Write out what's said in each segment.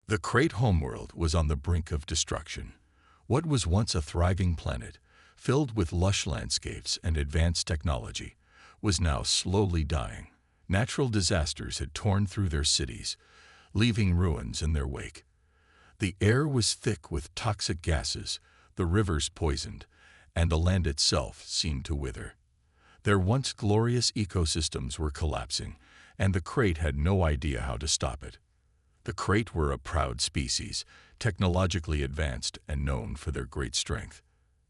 The Crate homeworld was on the brink of destruction. What was once a thriving planet, filled with lush landscapes and advanced technology, was now slowly dying. Natural disasters had torn through their cities, leaving ruins in their wake. The air was thick with toxic gases, the rivers poisoned, and the land itself seemed to wither. Their once glorious ecosystems were collapsing, and the Crate had no idea how to stop it. The Crate were a proud species, technologically advanced and known for their great strength.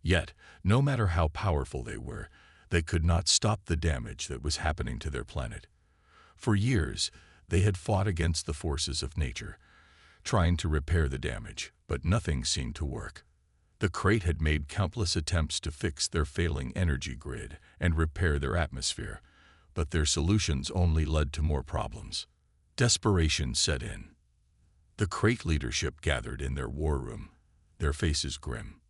Yet, no matter how powerful they were, they could not stop the damage that was happening to their planet. For years, they had fought against the forces of nature, trying to repair the damage, but nothing seemed to work. The Crate had made countless attempts to fix their failing energy grid and repair their atmosphere, but their solutions only led to more problems. Desperation set in. The Crate leadership gathered in their war room, their faces grim.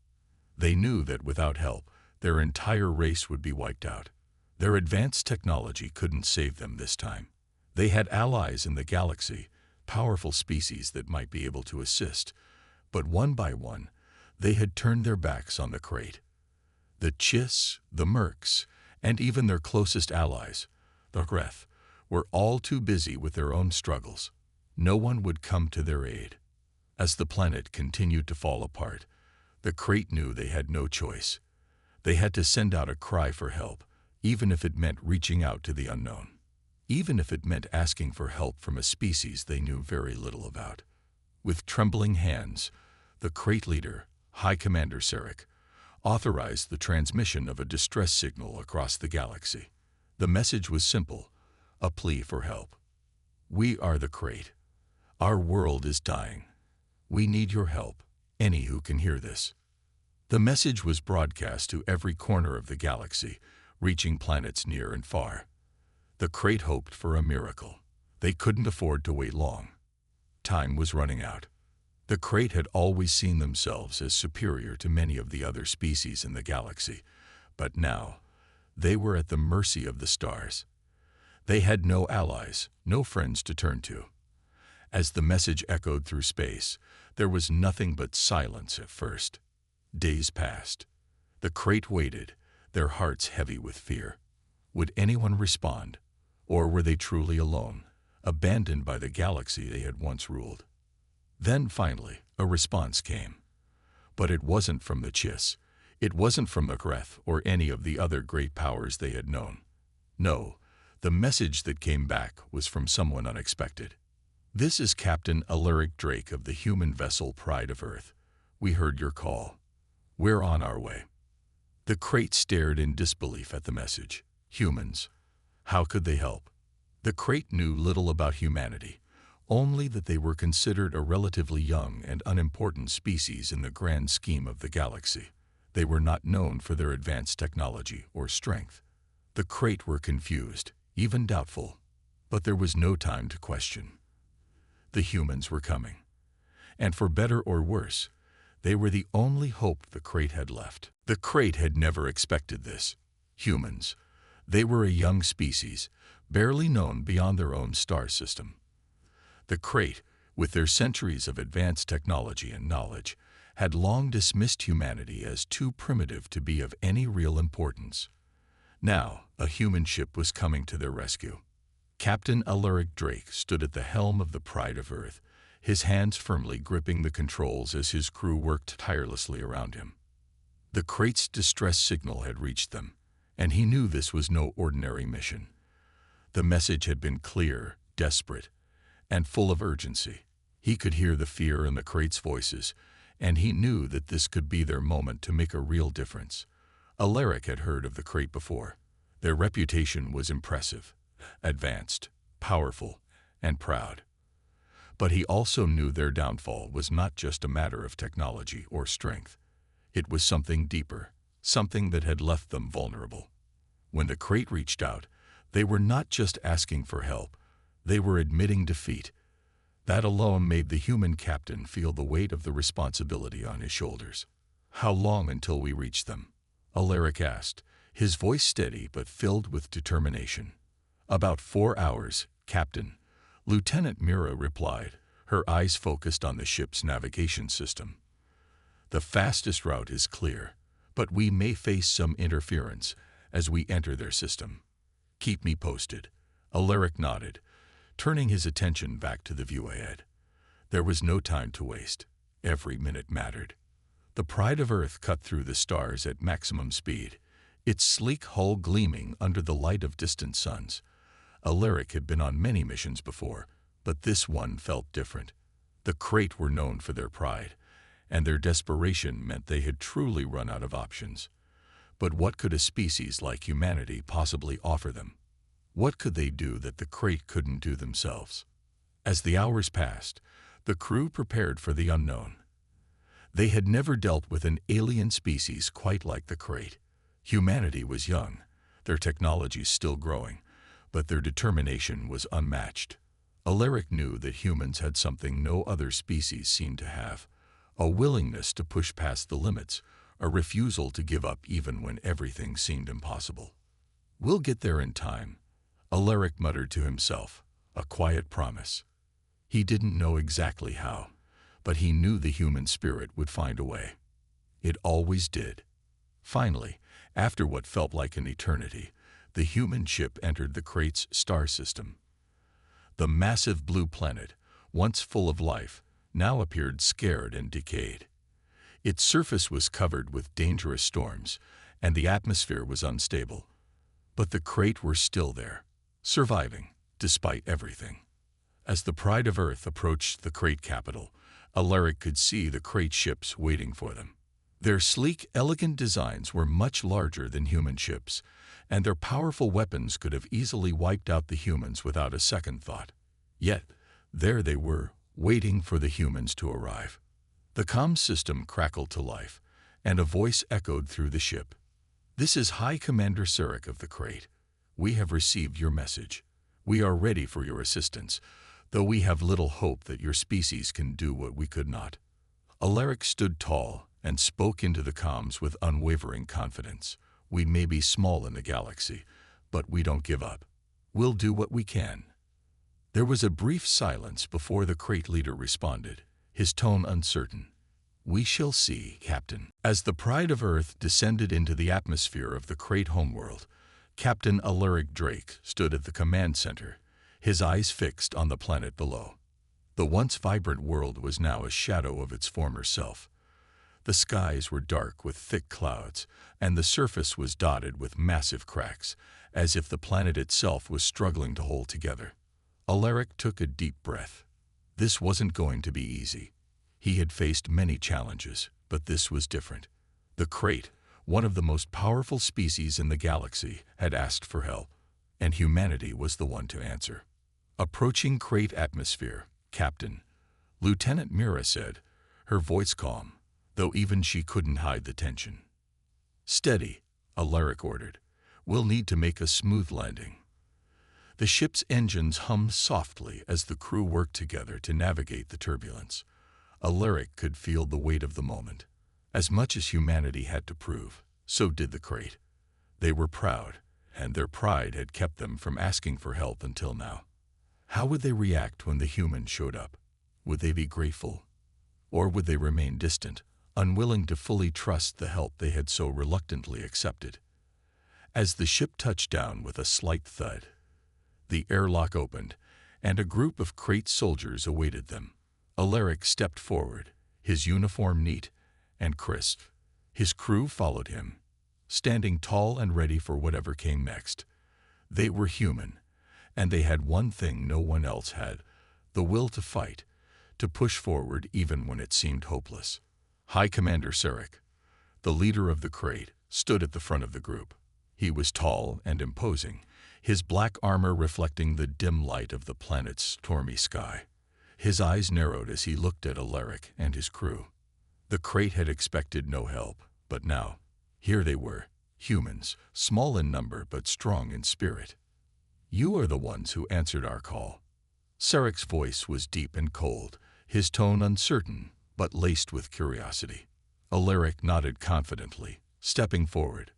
They knew that without help, their entire race would be wiped out. Their advanced technology couldn't save them this time. They had allies in the galaxy, powerful species that might be able to assist, but one by one, they had turned their backs on the Crate. The Chiss, the Mercs, and even their closest allies, the Greth, were all too busy with their own struggles. No one would come to their aid. As the planet continued to fall apart, the Crate knew they had no choice. They had to send out a cry for help, even if it meant reaching out to the unknown. Even if it meant asking for help from a species they knew very little about. With trembling hands, the Crate leader, High Commander Sarek, authorized the transmission of a distress signal across the galaxy. The message was simple, a plea for help. "We are the Crate. Our world is dying. We need your help, any who can hear this." The message was broadcast to every corner of the galaxy, reaching planets near and far. The Crate hoped for a miracle. They couldn't afford to wait long. Time was running out. The Crate had always seen themselves as superior to many of the other species in the galaxy, but now they were at the mercy of the stars. They had no allies, no friends to turn to. As the message echoed through space, there was nothing but silence at first. Days passed. The Crate waited, their hearts heavy with fear. Would anyone respond? Or were they truly alone, abandoned by the galaxy they had once ruled? Then, finally, a response came. But it wasn't from the Chiss. It wasn't from the Greth or any of the other great powers they had known. No, the message that came back was from someone unexpected. "This is Captain Alaric Drake of the human vessel Pride of Earth. We heard your call. We're on our way." The Crate stared in disbelief at the message. Humans. How could they help? The Crate knew little about humanity, only that they were considered a relatively young and unimportant species in the grand scheme of the galaxy. They were not known for their advanced technology or strength. The Crate were confused, even doubtful, but there was no time to question. The humans were coming. And for better or worse, they were the only hope the Crate had left. The Crate had never expected this. Humans. They were a young species, barely known beyond their own star system. The Crate, with their centuries of advanced technology and knowledge, had long dismissed humanity as too primitive to be of any real importance. Now, a human ship was coming to their rescue. Captain Alaric Drake stood at the helm of the Pride of Earth, his hands firmly gripping the controls as his crew worked tirelessly around him. The Crate's distress signal had reached them, and he knew this was no ordinary mission. The message had been clear, desperate, and full of urgency. He could hear the fear in the Crate's voices, and he knew that this could be their moment to make a real difference. Alaric had heard of the Crate before. Their reputation was impressive, advanced, powerful, and proud. But he also knew their downfall was not just a matter of technology or strength. It was something deeper, something that had left them vulnerable. When the Crate reached out, they were not just asking for help, they were admitting defeat. That alone made the human captain feel the weight of the responsibility on his shoulders. "How long until we reach them?" Alaric asked, his voice steady but filled with determination. "About 4 hours, Captain," Lieutenant Mira replied, her eyes focused on the ship's navigation system. "The fastest route is clear, but we may face some interference as we enter their system. Keep me posted." Alaric nodded, turning his attention back to the view ahead. There was no time to waste. Every minute mattered. The Pride of Earth cut through the stars at maximum speed, its sleek hull gleaming under the light of distant suns. Alaric had been on many missions before, but this one felt different. The Crate were known for their pride, and their desperation meant they had truly run out of options. But what could a species like humanity possibly offer them? What could they do that the Crate couldn't do themselves? As the hours passed, the crew prepared for the unknown. They had never dealt with an alien species quite like the Crate. Humanity was young, their technology still growing, but their determination was unmatched. Alaric knew that humans had something no other species seemed to have: a willingness to push past the limits, a refusal to give up even when everything seemed impossible. "We'll get there in time," Alaric muttered to himself, a quiet promise. He didn't know exactly how, but he knew the human spirit would find a way. It always did. Finally, after what felt like an eternity, the human ship entered the Crate's star system. The massive blue planet, once full of life, now appeared scared and decayed. Its surface was covered with dangerous storms, and the atmosphere was unstable. But the Crate were still there, surviving, despite everything. As the Pride of Earth approached the Crate capital, Alaric could see the Crate ships waiting for them. Their sleek, elegant designs were much larger than human ships, and their powerful weapons could have easily wiped out the humans without a second thought. Yet, there they were, waiting for the humans to arrive. The comm system crackled to life, and a voice echoed through the ship. "This is High Commander Sarek of the Crate. We have received your message. We are ready for your assistance, though we have little hope that your species can do what we could not." Alaric stood tall and spoke into the comms with unwavering confidence. "We may be small in the galaxy, but we don't give up. We'll do what we can." There was a brief silence before the Crate leader responded, his tone uncertain. "We shall see, Captain." As the Pride of Earth descended into the atmosphere of the Crate homeworld, Captain Alaric Drake stood at the command center, his eyes fixed on the planet below. The once vibrant world was now a shadow of its former self. The skies were dark with thick clouds, and the surface was dotted with massive cracks, as if the planet itself was struggling to hold together. Alaric took a deep breath. This wasn't going to be easy. He had faced many challenges, but this was different. The Crate, one of the most powerful species in the galaxy, had asked for help, and humanity was the one to answer. "Approaching Crate atmosphere, Captain," Lieutenant Mira said, her voice calm, though even she couldn't hide the tension. "Steady," Alaric ordered. "We'll need to make a smooth landing." The ship's engines hummed softly as the crew worked together to navigate the turbulence. Alaric could feel the weight of the moment. As much as humanity had to prove, so did the Crate. They were proud, and their pride had kept them from asking for help until now. How would they react when the humans showed up? Would they be grateful? Or would they remain distant, unwilling to fully trust the help they had so reluctantly accepted? As the ship touched down with a slight thud, the airlock opened, and a group of Crate soldiers awaited them. Alaric stepped forward, his uniform neat and crisp. His crew followed him, standing tall and ready for whatever came next. They were human, and they had one thing no one else had: the will to fight, to push forward even when it seemed hopeless. High Commander Sarek, the leader of the Crate, stood at the front of the group. He was tall and imposing, his black armor reflecting the dim light of the planet's stormy sky. His eyes narrowed as he looked at Alaric and his crew. The Crate had expected no help, but now, here they were, humans, small in number but strong in spirit. "You are the ones who answered our call." Sarek's voice was deep and cold, his tone uncertain but laced with curiosity. Alaric nodded confidently, stepping forward.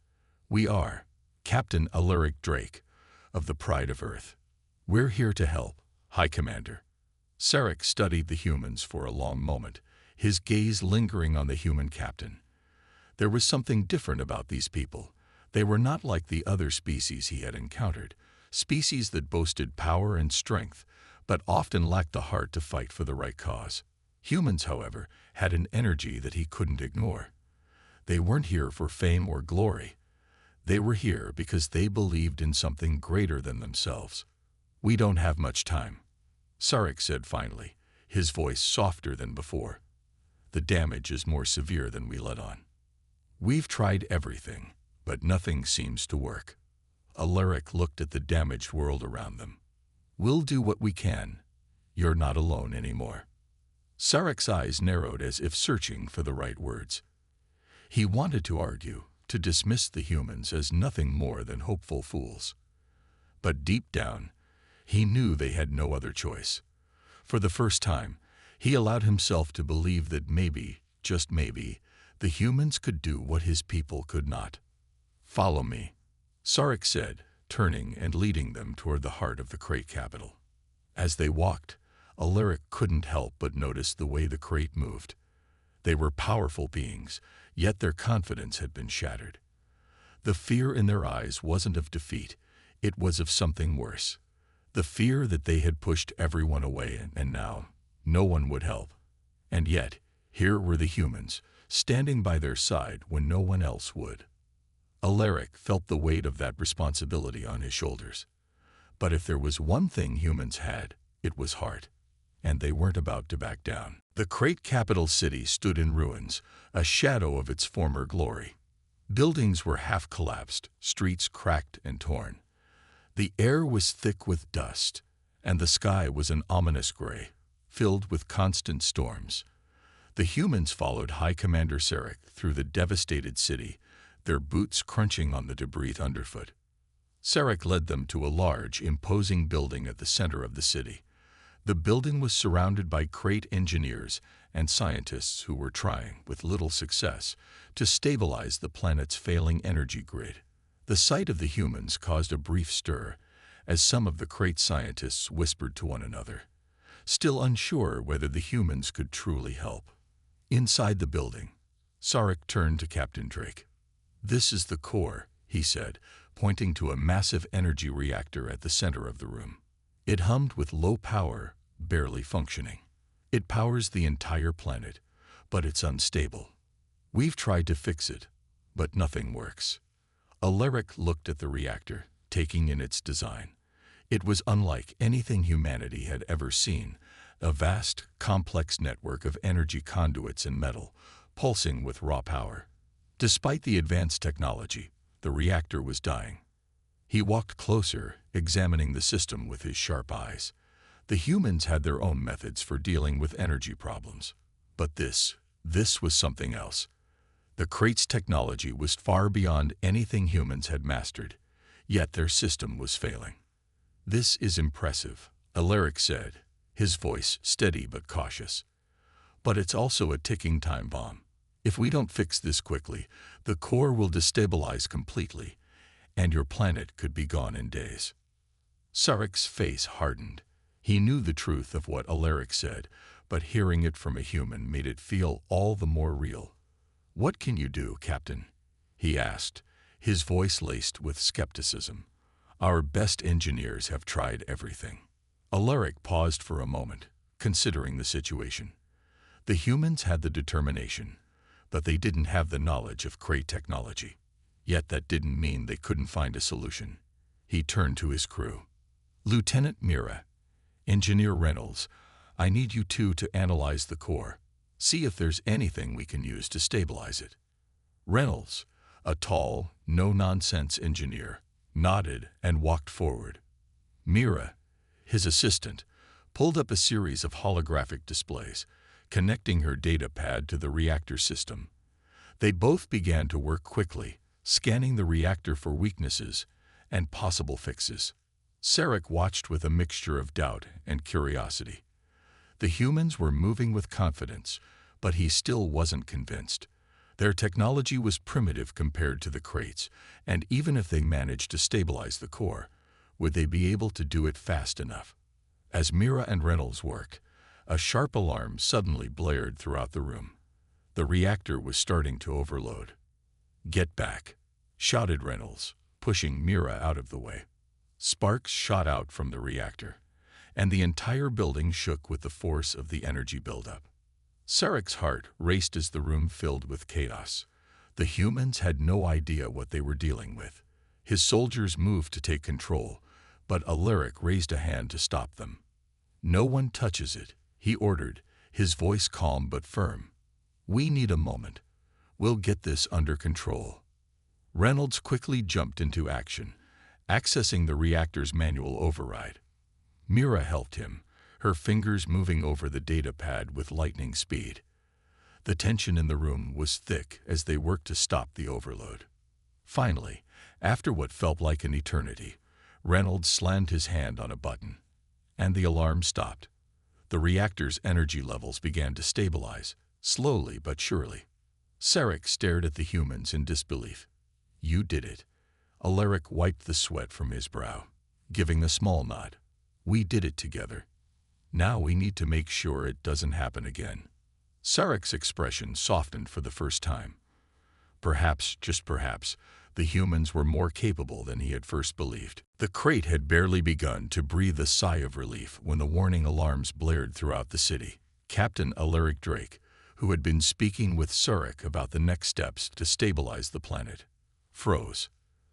"We are Captain Alaric Drake, of the Pride of Earth. We're here to help, High Commander." Sarek studied the humans for a long moment, his gaze lingering on the human captain. There was something different about these people. They were not like the other species he had encountered, species that boasted power and strength, but often lacked the heart to fight for the right cause. Humans, however, had an energy that he couldn't ignore. They weren't here for fame or glory. They were here because they believed in something greater than themselves. "We don't have much time," Sarek said finally, his voice softer than before. "The damage is more severe than we let on. We've tried everything, but nothing seems to work." Alaric looked at the damaged world around them. "We'll do what we can. You're not alone anymore." Sarek's eyes narrowed as if searching for the right words. He wanted to argue, to dismiss the humans as nothing more than hopeful fools. But deep down, he knew they had no other choice. For the first time, he allowed himself to believe that maybe, just maybe, the humans could do what his people could not. "Follow me," Sarek said, turning and leading them toward the heart of the crate capital. As they walked, Alaric couldn't help but notice the way the crate moved. They were powerful beings, yet their confidence had been shattered. The fear in their eyes wasn't of defeat, it was of something worse. The fear that they had pushed everyone away and now no one would help. And yet, here were the humans, standing by their side when no one else would. Alaric felt the weight of that responsibility on his shoulders. But if there was one thing humans had, it was heart. And they weren't about to back down. The crate capital city stood in ruins, a shadow of its former glory. Buildings were half collapsed, streets cracked and torn. The air was thick with dust, and the sky was an ominous gray, filled with constant storms. The humans followed High Commander Sarek through the devastated city, their boots crunching on the debris underfoot. Sarek led them to a large, imposing building at the center of the city. The building was surrounded by crate engineers and scientists who were trying, with little success, to stabilize the planet's failing energy grid. The sight of the humans caused a brief stir, as some of the crate scientists whispered to one another, still unsure whether the humans could truly help. Inside the building, Sarek turned to Captain Drake. "This is the core," he said, pointing to a massive energy reactor at the center of the room. It hummed with low power, barely functioning. "It powers the entire planet, but it's unstable. We've tried to fix it, but nothing works." Alaric looked at the reactor, taking in its design. It was unlike anything humanity had ever seen, a vast, complex network of energy conduits and metal, pulsing with raw power. Despite the advanced technology, the reactor was dying. He walked closer, examining the system with his sharp eyes. The humans had their own methods for dealing with energy problems. But this was something else. The crate's technology was far beyond anything humans had mastered, yet their system was failing. "This is impressive," Alaric said, his voice steady but cautious. "But it's also a ticking time bomb. If we don't fix this quickly, the core will destabilize completely, and your planet could be gone in days." Sarek's face hardened. He knew the truth of what Alaric said, but hearing it from a human made it feel all the more real. "What can you do, Captain?" he asked, his voice laced with skepticism. "Our best engineers have tried everything." Alaric paused for a moment, considering the situation. The humans had the determination, but they didn't have the knowledge of crate technology. Yet that didn't mean they couldn't find a solution. He turned to his crew. "Lieutenant Mira, Engineer Reynolds, I need you two to analyze the core. See if there's anything we can use to stabilize it." Reynolds, a tall, no-nonsense engineer, nodded and walked forward. Mira, his assistant, pulled up a series of holographic displays, connecting her data pad to the reactor system. They both began to work quickly, scanning the reactor for weaknesses and possible fixes. Sarek watched with a mixture of doubt and curiosity. The humans were moving with confidence, but he still wasn't convinced. Their technology was primitive compared to the crates, and even if they managed to stabilize the core, would they be able to do it fast enough? As Mira and Reynolds worked, A sharp alarm suddenly blared throughout the room. The reactor was starting to overload. "Get back," shouted Reynolds, pushing Mira out of the way. Sparks shot out from the reactor, and the entire building shook with the force of the energy buildup. Sarek's heart raced as the room filled with chaos. The humans had no idea what they were dealing with. His soldiers moved to take control, but Alaric raised a hand to stop them. "No one touches it," he ordered, his voice calm but firm. "We need a moment. We'll get this under control." Reynolds quickly jumped into action, accessing the reactor's manual override. Mira helped him, her fingers moving over the data pad with lightning speed. The tension in the room was thick as they worked to stop the overload. Finally, after what felt like an eternity, Reynolds slammed his hand on a button, and the alarm stopped. The reactor's energy levels began to stabilize, slowly but surely. Sarek stared at the humans in disbelief. "You did it." Alaric wiped the sweat from his brow, giving a small nod. "We did it together. Now we need to make sure it doesn't happen again." Sarek's expression softened for the first time. Perhaps, just perhaps, the humans were more capable than he had first believed. The crate had barely begun to breathe a sigh of relief when the warning alarms blared throughout the city. Captain Alaric Drake, who had been speaking with Sarek about the next steps to stabilize the planet, froze.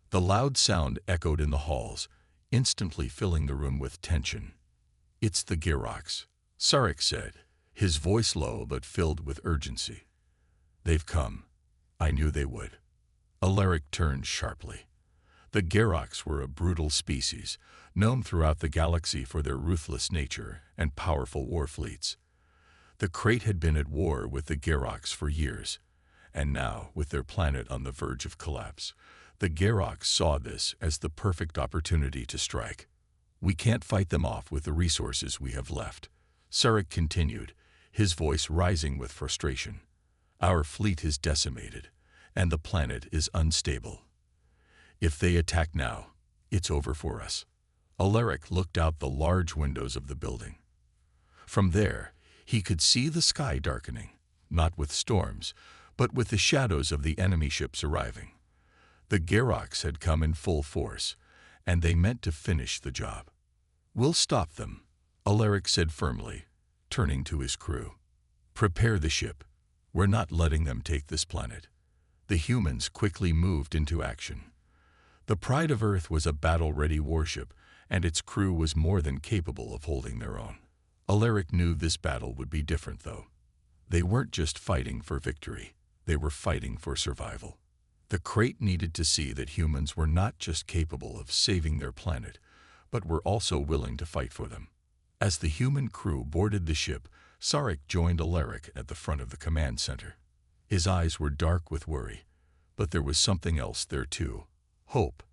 The loud sound echoed in the halls, instantly filling the room with tension. "It's the Gerox," Sarek said, his voice low but filled with urgency. "They've come. I knew they would." Alaric turned sharply. The Gerox were a brutal species, known throughout the galaxy for their ruthless nature and powerful war fleets. The crate had been at war with the Gerox for years, and now, with their planet on the verge of collapse, the Gerox saw this as the perfect opportunity to strike. "We can't fight them off with the resources we have left," Sarek continued, his voice rising with frustration. "Our fleet is decimated, and the planet is unstable. If they attack now, it's over for us." Alaric looked out the large windows of the building. From there, he could see the sky darkening, not with storms, but with the shadows of the enemy ships arriving. The Gerox had come in full force, and they meant to finish the job. "We'll stop them," Alaric said firmly, turning to his crew. "Prepare the ship. We're not letting them take this planet." The humans quickly moved into action. The Pride of Earth was a battle-ready warship, and its crew was more than capable of holding their own. Alaric knew this battle would be different, though. They weren't just fighting for victory. They were fighting for survival. The crate needed to see that humans were not just capable of saving their planet, but were also willing to fight for them. As the human crew boarded the ship, Sarek joined Alaric at the front of the command center. His eyes were dark with worry, but there was something else there too: hope.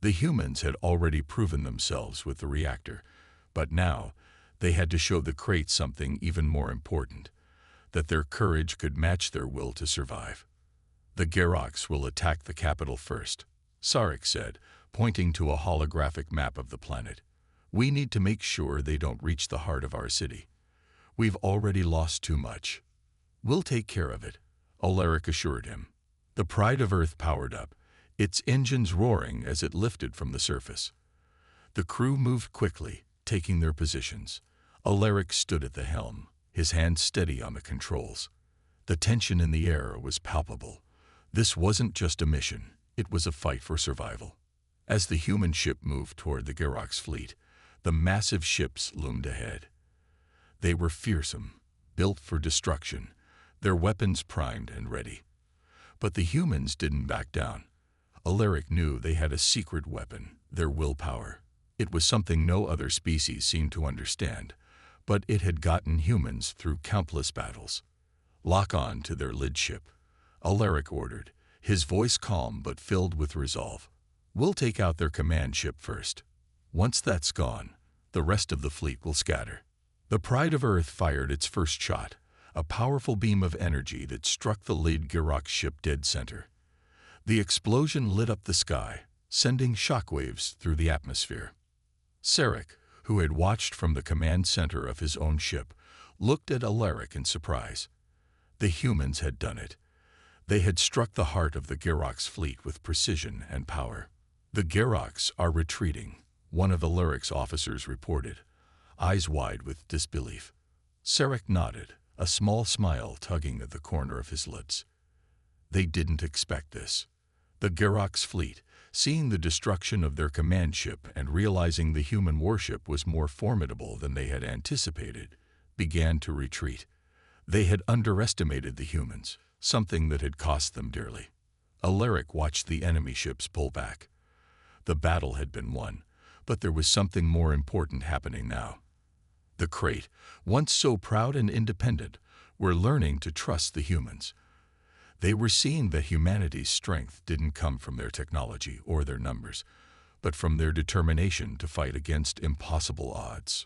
The humans had already proven themselves with the reactor, but now they had to show the crate something even more important: that their courage could match their will to survive. "The Gerox will attack the capital first," Sarek said, pointing to a holographic map of the planet. "We need to make sure they don't reach the heart of our city. We've already lost too much." "We'll take care of it," Alaric assured him. The Pride of Earth powered up, its engines roaring as it lifted from the surface. The crew moved quickly, taking their positions. Alaric stood at the helm, his hand steady on the controls. The tension in the air was palpable. This wasn't just a mission, it was a fight for survival. As the human ship moved toward the Gerox fleet, the massive ships loomed ahead. They were fearsome, built for destruction, their weapons primed and ready. But the humans didn't back down. Alaric knew they had a secret weapon: their willpower. It was something no other species seemed to understand, but it had gotten humans through countless battles. "Lock on to their lid ship," Alaric ordered, his voice calm but filled with resolve. "We'll take out their command ship first. Once that's gone, the rest of the fleet will scatter." The Pride of Earth fired its first shot, a powerful beam of energy that struck the lid Gerox ship dead center. The explosion lit up the sky, sending shockwaves through the atmosphere. Sarek, who had watched from the command center of his own ship, looked at Alaric in surprise. The humans had done it. They had struck the heart of the Gerox fleet with precision and power. "The Gerox are retreating," one of Alaric's officers reported, eyes wide with disbelief. Sarek nodded, a small smile tugging at the corner of his lips. They didn't expect this. The Gerox fleet, seeing the destruction of their command ship and realizing the human warship was more formidable than they had anticipated, began to retreat. They had underestimated the humans, something that had cost them dearly. Alaric watched the enemy ships pull back. The battle had been won, but there was something more important happening now. The Crate, once so proud and independent, were learning to trust the humans. They were seeing that humanity's strength didn't come from their technology or their numbers, but from their determination to fight against impossible odds.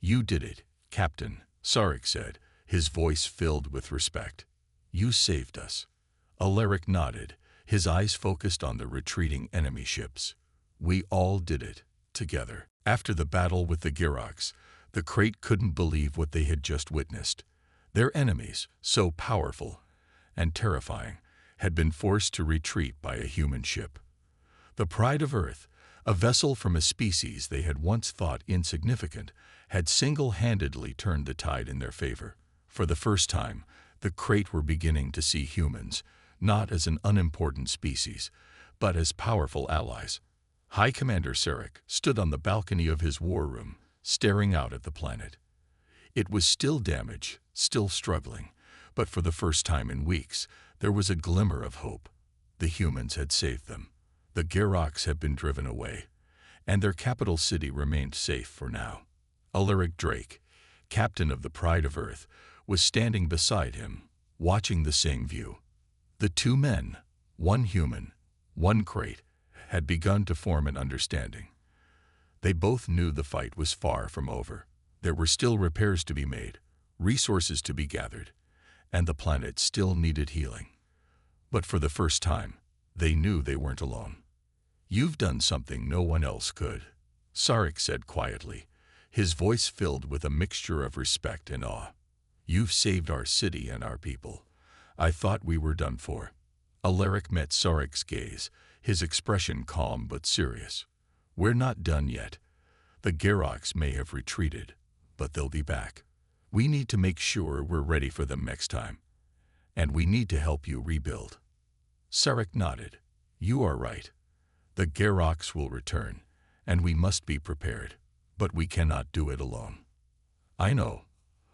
"You did it, Captain," Sarek said, his voice filled with respect. "You saved us." Alaric nodded, his eyes focused on the retreating enemy ships. "We all did it, together." After the battle with the Gerox, the Crate couldn't believe what they had just witnessed. Their enemies, so powerful and terrifying, had been forced to retreat by a human ship. The Pride of Earth, a vessel from a species they had once thought insignificant, had single-handedly turned the tide in their favor. For the first time, the Crate were beginning to see humans, not as an unimportant species, but as powerful allies. High Commander Sarek stood on the balcony of his war room, staring out at the planet. It was still damaged, still struggling, but for the first time in weeks, there was a glimmer of hope. The humans had saved them. The Gerox had been driven away, and their capital city remained safe for now. Alaric Drake, captain of the Pride of Earth, was standing beside him, watching the same view. The two men, one human, one Crate, had begun to form an understanding. They both knew the fight was far from over. There were still repairs to be made, resources to be gathered, and the planet still needed healing. But for the first time, they knew they weren't alone. "You've done something no one else could," Sarek said quietly, his voice filled with a mixture of respect and awe. "You've saved our city and our people. I thought we were done for." Alaric met Sarek's gaze, his expression calm but serious. "We're not done yet. The Gerox may have retreated, but they'll be back. We need to make sure we're ready for them next time. And we need to help you rebuild." Sarek nodded. "You are right. The Gerox will return, and we must be prepared. But we cannot do it alone." "I know,"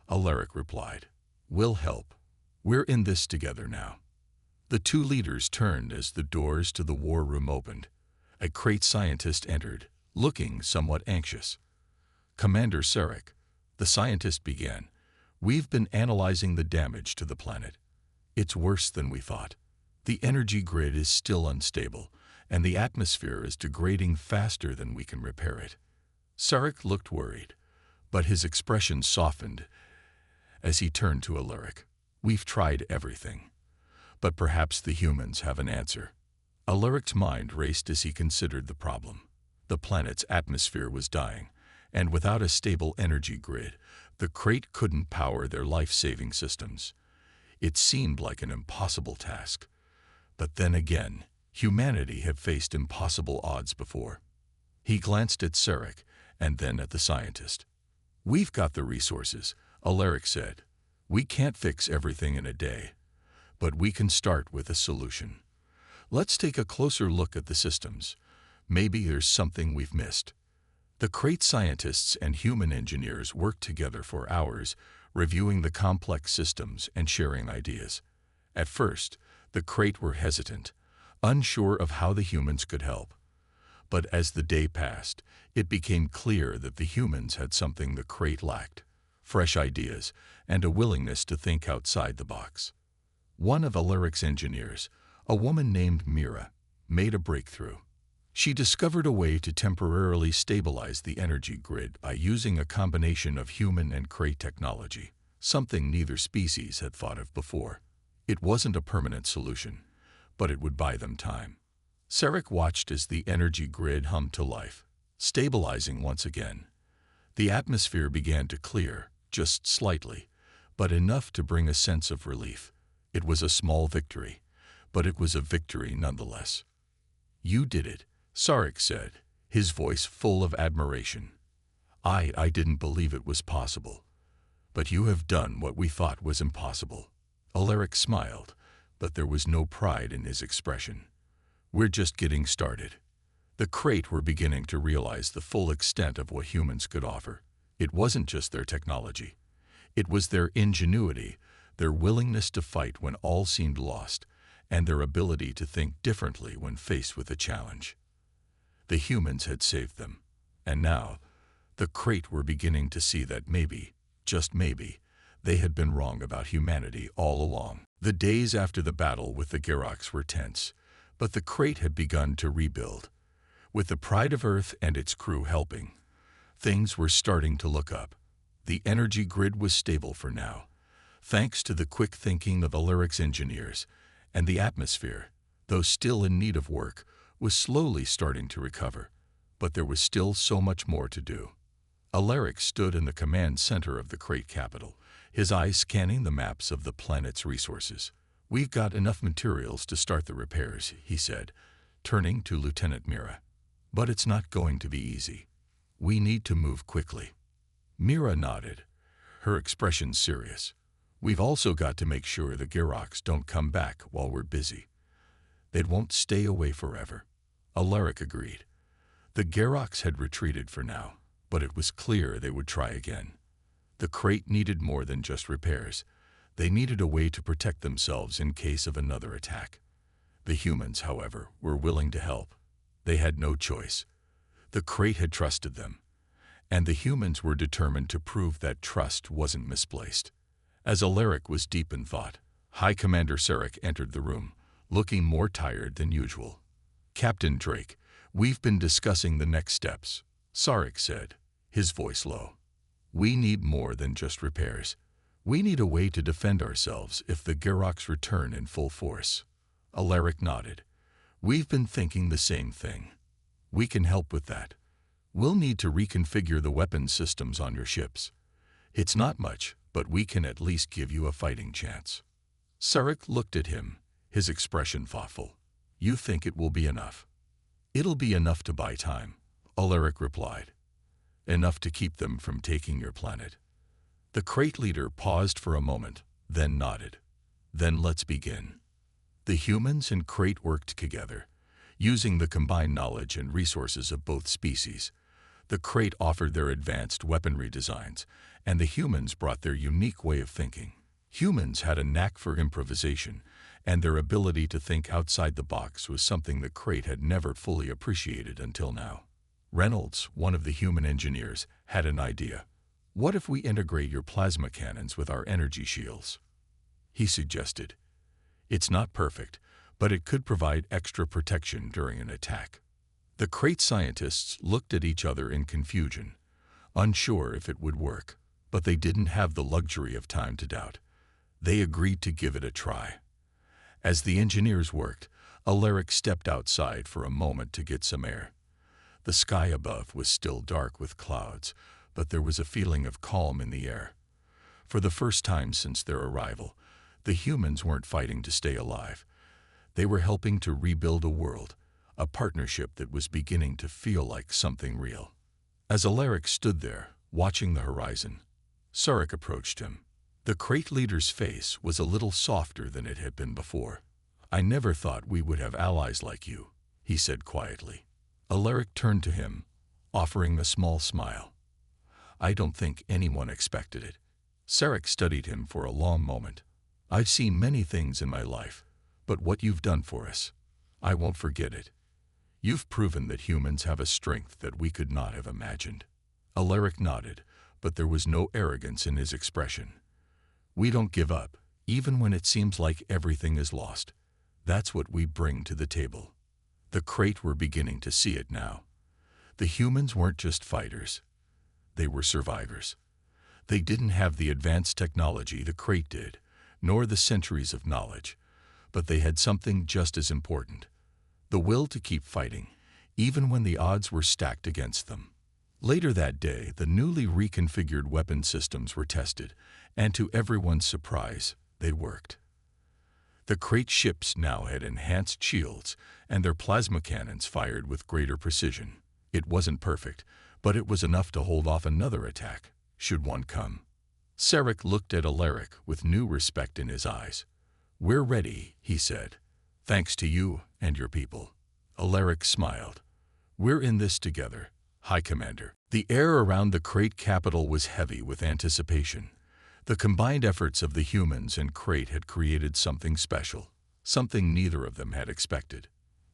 Alaric replied. "We'll help. We're in this together now." The two leaders turned as the doors to the war room opened. A Crate scientist entered, looking somewhat anxious. "Commander Sarek," the scientist began, "we've been analyzing the damage to the planet. It's worse than we thought. The energy grid is still unstable, and the atmosphere is degrading faster than we can repair it." Sarek looked worried, but his expression softened as he turned to Alaric. "We've tried everything, but perhaps the humans have an answer." Alaric's mind raced as he considered the problem. The planet's atmosphere was dying, and without a stable energy grid, the Crate couldn't power their life-saving systems. It seemed like an impossible task. But then again, humanity had faced impossible odds before. He glanced at Sarek and then at the scientist. "We've got the resources," Alaric said. "We can't fix everything in a day, but we can start with a solution. Let's take a closer look at the systems. Maybe there's something we've missed." The Crate scientists and human engineers worked together for hours, reviewing the complex systems and sharing ideas. At first, the Crate were hesitant, unsure of how the humans could help. But as the day passed, it became clear that the humans had something the Crate lacked: fresh ideas and a willingness to think outside the box. One of Alaric's engineers, a woman named Mira, made a breakthrough. She discovered a way to temporarily stabilize the energy grid by using a combination of human and Crate technology, something neither species had thought of before. It wasn't a permanent solution, but it would buy them time. Sarek watched as the energy grid hummed to life, stabilizing once again. The atmosphere began to clear, just slightly, but enough to bring a sense of relief. It was a small victory, but it was a victory nonetheless. "You did it," Sarek said, his voice full of admiration. I didn't believe it was possible. But you have done what we thought was impossible." Alaric smiled, but there was no pride in his expression. "We're just getting started." The Crate were beginning to realize the full extent of what humans could offer. It wasn't just their technology. It was their ingenuity, their willingness to fight when all seemed lost, and their ability to think differently when faced with a challenge. The humans had saved them, and now, the Crate were beginning to see that maybe, just maybe, they had been wrong about humanity all along. The days after the battle with the Gerox were tense, but the Crate had begun to rebuild. With the pride of Earth and its crew helping, things were starting to look up. The energy grid was stable for now, thanks to the quick thinking of Alaric's engineers, and the atmosphere, though still in need of work, was slowly starting to recover. But there was still so much more to do. Alaric stood in the command center of the Crate capital, his eyes scanning the maps of the planet's resources. "We've got enough materials to start the repairs," he said, turning to Lieutenant Mira. "But it's not going to be easy. We need to move quickly." Mira nodded, her expression serious. "We've also got to make sure the Gerox don't come back while we're busy. They won't stay away forever." Alaric agreed. The Gerox had retreated for now, but it was clear they would try again. The Crate needed more than just repairs. They needed a way to protect themselves in case of another attack. The humans, however, were willing to help. They had no choice. The Crate had trusted them, and the humans were determined to prove that trust wasn't misplaced. As Alaric was deep in thought, High Commander Sarek entered the room, looking more tired than usual. "Captain Drake, we've been discussing the next steps," Sarek said, his voice low. "We need more than just repairs. We need a way to defend ourselves if the Gerox return in full force." Alaric nodded. "We've been thinking the same thing. We can help with that. We'll need to reconfigure the weapon systems on your ships. It's not much, but we can at least give you a fighting chance." Sarek looked at him, his expression thoughtful. "You think it will be enough?" "It'll be enough to buy time," Alaric replied. "Enough to keep them from taking your planet." The Crate leader paused for a moment, then nodded. "Then let's begin." The humans and Crate worked together, using the combined knowledge and resources of both species. The Crate offered their advanced weaponry designs, and the humans brought their unique way of thinking. Humans had a knack for improvisation, and their ability to think outside the box was something the Crate had never fully appreciated until now. Reynolds, one of the human engineers, had an idea. "What if we integrate your plasma cannons with our energy shields?" he suggested. "It's not perfect, but it could provide extra protection during an attack." The Crate scientists looked at each other in confusion, unsure if it would work, but they didn't have the luxury of time to doubt. They agreed to give it a try. As the engineers worked, Alaric stepped outside for a moment to get some air. The sky above was still dark with clouds, but there was a feeling of calm in the air. For the first time since their arrival, the humans weren't fighting to stay alive. They were helping to rebuild a world, a partnership that was beginning to feel like something real. As Alaric stood there, watching the horizon, Sarek approached him. The Crate leader's face was a little softer than it had been before. "I never thought we would have allies like you," he said quietly. Alaric turned to him, offering a small smile. "I don't think anyone expected it." Sarek studied him for a long moment. "I've seen many things in my life, but what you've done for us, I won't forget it. You've proven that humans have a strength that we could not have imagined." Alaric nodded, but there was no arrogance in his expression. "We don't give up, even when it seems like everything is lost. That's what we bring to the table." The Crate were beginning to see it now. The humans weren't just fighters. They were survivors. They didn't have the advanced technology the Crate did, nor the centuries of knowledge, but they had something just as important: the will to keep fighting, even when the odds were stacked against them. Later that day, the newly reconfigured weapon systems were tested, and to everyone's surprise, they worked. The Crate ships now had enhanced shields, and their plasma cannons fired with greater precision. It wasn't perfect, but it was enough to hold off another attack, should one come. Sarek looked at Alaric with new respect in his eyes. "We're ready," he said. "Thanks to you and your people." Alaric smiled. "We're in this together, High Commander." The air around the Crate capital was heavy with anticipation. The combined efforts of the humans and Crate had created something special, something neither of them had expected.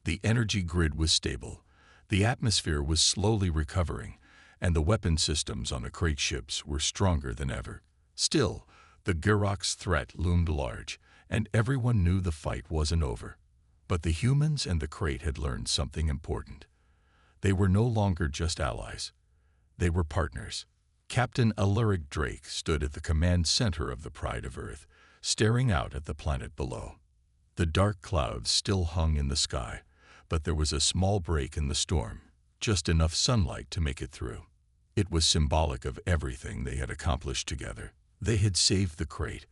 The energy grid was stable, the atmosphere was slowly recovering, and the weapon systems on the Crate ships were stronger than ever. Still, the Gerox threat loomed large, and everyone knew the fight wasn't over. But the humans and the Crate had learned something important. They were no longer just allies. They were partners. Captain Alaric Drake stood at the command center of the Pride of Earth, staring out at the planet below. The dark clouds still hung in the sky, but there was a small break in the storm, just enough sunlight to make it through. It was symbolic of everything they had accomplished together. They had saved the Crate,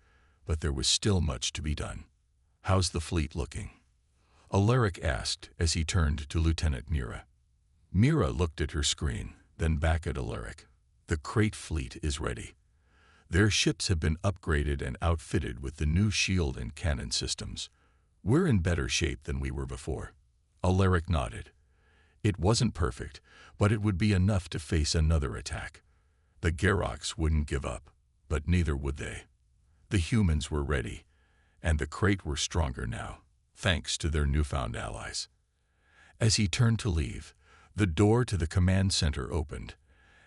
but there was still much to be done. "How's the fleet looking?" Alaric asked as he turned to Lieutenant Mira. Mira looked at her screen, then back at Alaric. "The Crate fleet is ready. Their ships have been upgraded and outfitted with the new shield and cannon systems. We're in better shape than we were before." Alaric nodded. It wasn't perfect, but it would be enough to face another attack. The Gerox wouldn't give up, but neither would they. The humans were ready, and the Crate were stronger now, thanks to their newfound allies. As he turned to leave, the door to the command center opened,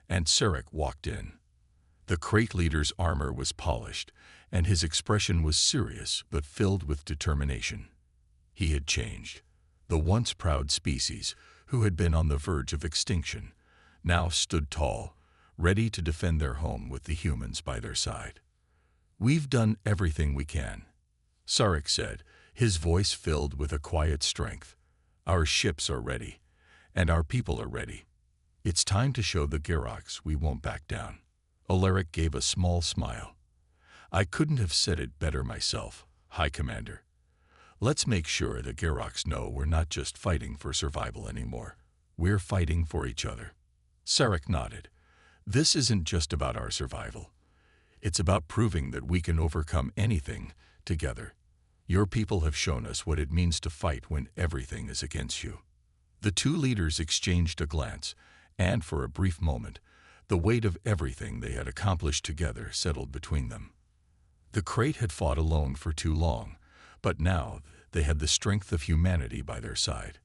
and Sarek walked in. The Crate leader's armor was polished, and his expression was serious but filled with determination. He had changed. The once proud species, who had been on the verge of extinction, now stood tall, ready to defend their home with the humans by their side. "We've done everything we can," Sarek said, his voice filled with a quiet strength. "Our ships are ready, and our people are ready. It's time to show the Gerox we won't back down." Alaric gave a small smile. "I couldn't have said it better myself, High Commander. Let's make sure the Gerox know we're not just fighting for survival anymore. We're fighting for each other." Sarek nodded. "This isn't just about our survival. It's about proving that we can overcome anything together. Your people have shown us what it means to fight when everything is against you." The two leaders exchanged a glance, and for a brief moment, the weight of everything they had accomplished together settled between them. The Crate had fought alone for too long, but now they had the strength of humanity by their side.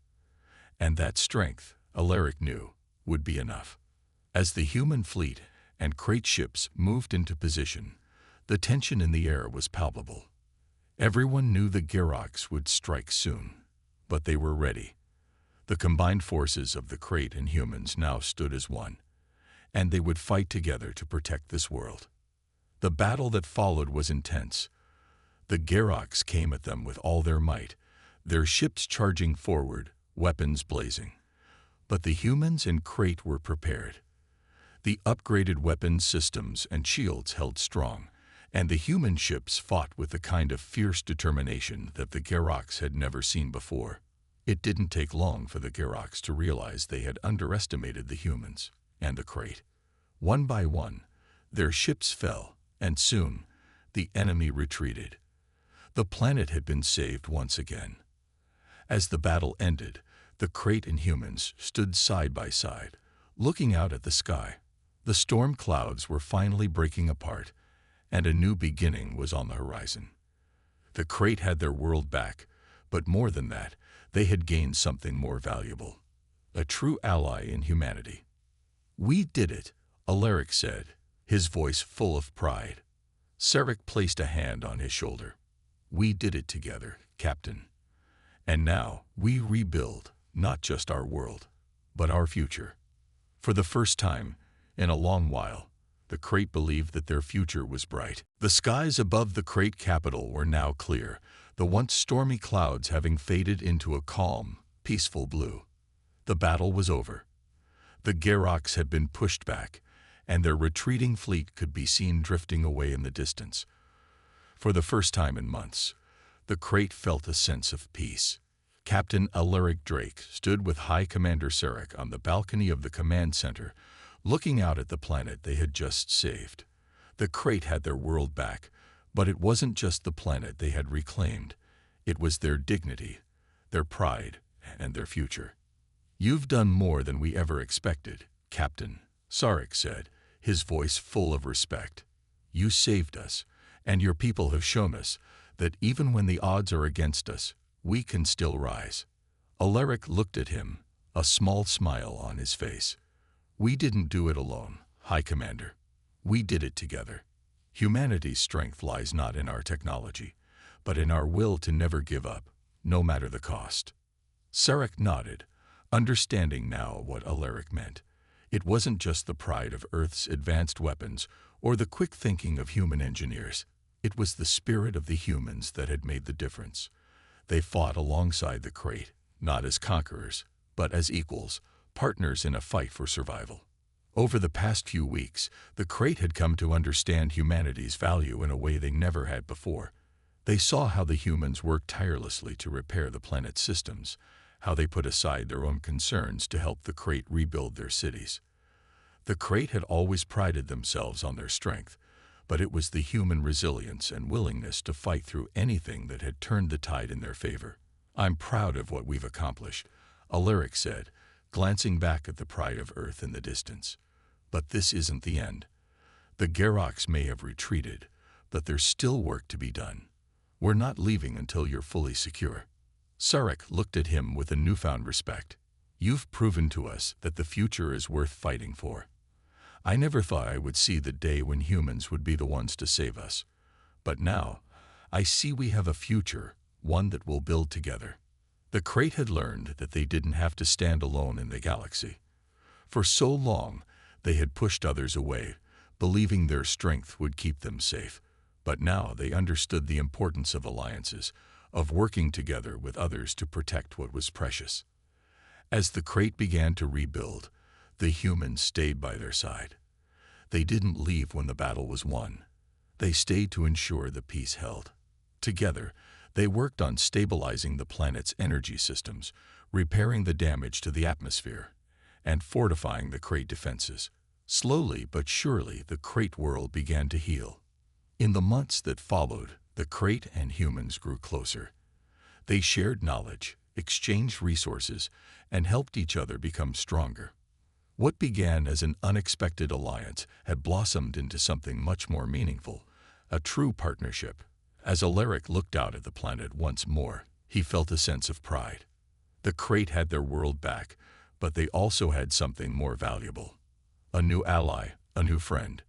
And that strength, Alaric knew, would be enough. As the human fleet and Crate ships moved into position, the tension in the air was palpable. Everyone knew the Gerox would strike soon, but they were ready. The combined forces of the Crate and humans now stood as one, and they would fight together to protect this world. The battle that followed was intense. The Gerox came at them with all their might, their ships charging forward, weapons blazing. But the humans and Crate were prepared. The upgraded weapons systems and shields held strong, and the human ships fought with the kind of fierce determination that the Gerox had never seen before. It didn't take long for the Gerox to realize they had underestimated the humans and the Crate. One by one, their ships fell, and soon the enemy retreated. The planet had been saved once again. As the battle ended, the Crate and humans stood side by side, looking out at the sky. The storm clouds were finally breaking apart, and a new beginning was on the horizon. The Crate had their world back, but more than that, they had gained something more valuable: a true ally in humanity. "We did it," Alaric said, his voice full of pride. Sarek placed a hand on his shoulder. "We did it together, Captain. And now we rebuild not just our world, but our future." For the first time in a long while, the Crate believed that their future was bright. The skies above the Crate capital were now clear, the once stormy clouds having faded into a calm, peaceful blue. The battle was over. The Gerox had been pushed back, and their retreating fleet could be seen drifting away in the distance. For the first time in months, the Crate felt a sense of peace. Captain Alaric Drake stood with High Commander Sarek on the balcony of the command center, looking out at the planet they had just saved. The Crate had their world back, but it wasn't just the planet they had reclaimed. It was their dignity, their pride, and their future. "You've done more than we ever expected," Captain Sarek said, his voice full of respect. "You saved us, and your people have shown us that even when the odds are against us, we can still rise." Alaric looked at him, a small smile on his face. "We didn't do it alone, High Commander. We did it together. Humanity's strength lies not in our technology, but in our will to never give up, no matter the cost." Sarek nodded, understanding now what Alaric meant. It wasn't just the pride of Earth's advanced weapons or the quick thinking of human engineers. It was the spirit of the humans that had made the difference. They fought alongside the Crate, not as conquerors, but as equals, partners in a fight for survival. Over the past few weeks, the Crate had come to understand humanity's value in a way they never had before. They saw how the humans worked tirelessly to repair the planet's systems, how they put aside their own concerns to help the Crate rebuild their cities. The Crate had always prided themselves on their strength, but it was the human resilience and willingness to fight through anything that had turned the tide in their favor. "I'm proud of what we've accomplished," Alaric said, glancing back at the pride of Earth in the distance. "But this isn't the end. The Gerox may have retreated, but there's still work to be done. We're not leaving until you're fully secure." Sarek looked at him with a newfound respect. "You've proven to us that the future is worth fighting for. I never thought I would see the day when humans would be the ones to save us. But now, I see we have a future, one that we'll build together." The Crate had learned that they didn't have to stand alone in the galaxy. For so long, they had pushed others away, believing their strength would keep them safe. But now they understood the importance of alliances, of working together with others to protect what was precious. As the Crate began to rebuild, the humans stayed by their side. They didn't leave when the battle was won. They stayed to ensure the peace held. Together, they worked on stabilizing the planet's energy systems, repairing the damage to the atmosphere, and fortifying the Crate defenses. Slowly but surely, the Crate world began to heal. In the months that followed, the Crate and humans grew closer. They shared knowledge, exchanged resources, and helped each other become stronger. What began as an unexpected alliance had blossomed into something much more meaningful, a true partnership. As Alaric looked out at the planet once more, he felt a sense of pride. The Crate had their world back, but they also had something more valuable. A new ally, a new friend.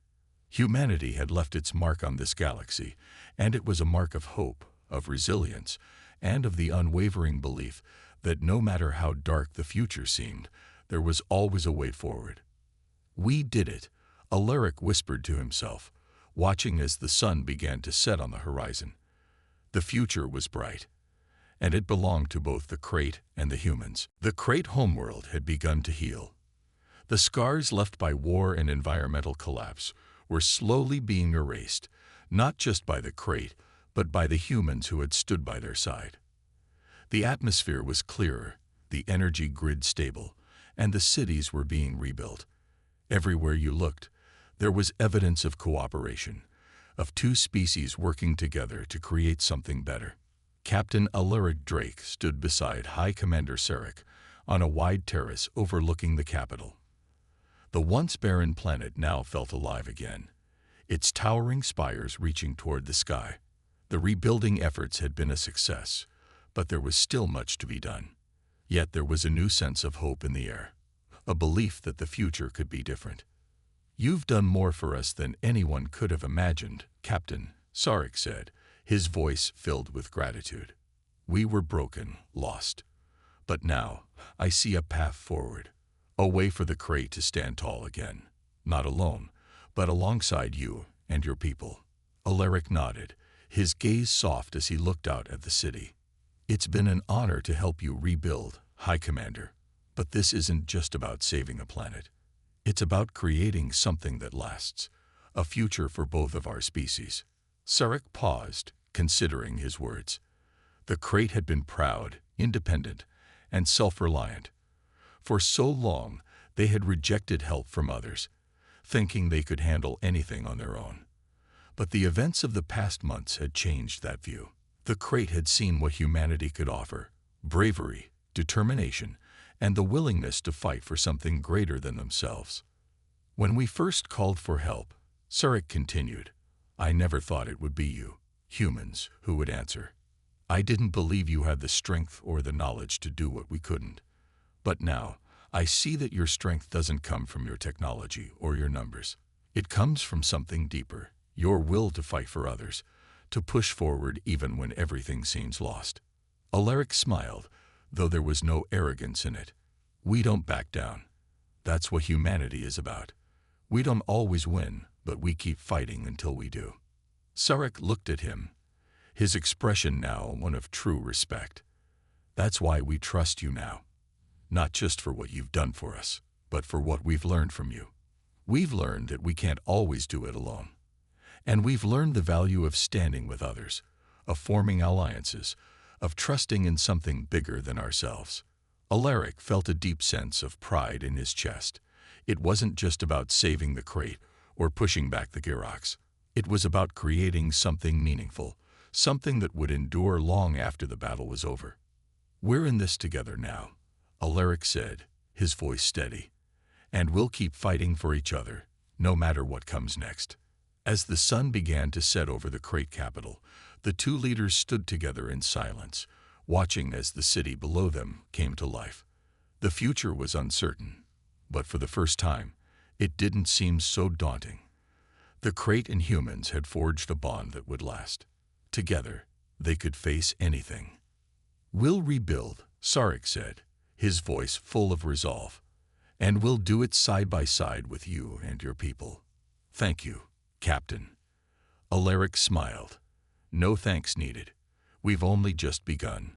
Humanity had left its mark on this galaxy, and it was a mark of hope, of resilience, and of the unwavering belief that no matter how dark the future seemed, there was always a way forward. "We did it," Alaric whispered to himself, watching as the sun began to set on the horizon. The future was bright, and it belonged to both the Crate and the humans. The Crate homeworld had begun to heal. The scars left by war and environmental collapse were slowly being erased, not just by the Crate, but by the humans who had stood by their side. The atmosphere was clearer, the energy grid stable, and the cities were being rebuilt. Everywhere you looked, there was evidence of cooperation, of two species working together to create something better. Captain Alaric Drake stood beside High Commander Sarek on a wide terrace overlooking the capital. The once barren planet now felt alive again, its towering spires reaching toward the sky. The rebuilding efforts had been a success, but there was still much to be done. Yet there was a new sense of hope in the air, a belief that the future could be different. "You've done more for us than anyone could have imagined," Captain Sarek said, his voice filled with gratitude. "We were broken, lost. But now, I see a path forward, a way for the Crate to stand tall again, not alone, but alongside you and your people." Alaric nodded, his gaze soft as he looked out at the city. "It's been an honor to help you rebuild, High Commander. But this isn't just about saving a planet. It's about creating something that lasts, a future for both of our species. Sarek paused, considering his words. The crate had been proud, independent, and self-reliant. For so long, they had rejected help from others, thinking they could handle anything on their own. But the events of the past months had changed that view. The crate had seen what humanity could offer: bravery, determination, and the willingness to fight for something greater than themselves. When we first called for help, Sarek continued, I never thought it would be you, humans, who would answer. I didn't believe you had the strength or the knowledge to do what we couldn't. But now, I see that your strength doesn't come from your technology or your numbers. It comes from something deeper, your will to fight for others, to push forward even when everything seems lost. Alaric smiled, though there was no arrogance in it. We don't back down. That's what humanity is about. We don't always win, but we keep fighting until we do. Sarek looked at him, his expression now one of true respect. That's why we trust you now. Not just for what you've done for us, but for what we've learned from you. We've learned that we can't always do it alone. And we've learned the value of standing with others, of forming alliances, of trusting in something bigger than ourselves. Alaric felt a deep sense of pride in his chest. It wasn't just about saving the crate or pushing back the Gerox. It was about creating something meaningful, something that would endure long after the battle was over. We're in this together now, Alaric said, his voice steady. And we'll keep fighting for each other, no matter what comes next. As the sun began to set over the crate capital, the two leaders stood together in silence, watching as the city below them came to life. The future was uncertain, but for the first time, it didn't seem so daunting. The crate and humans had forged a bond that would last. Together, they could face anything. We'll rebuild, Sarek said, his voice full of resolve. And we'll do it side by side with you and your people. Thank you, Captain. Alaric smiled. No thanks needed. We've only just begun.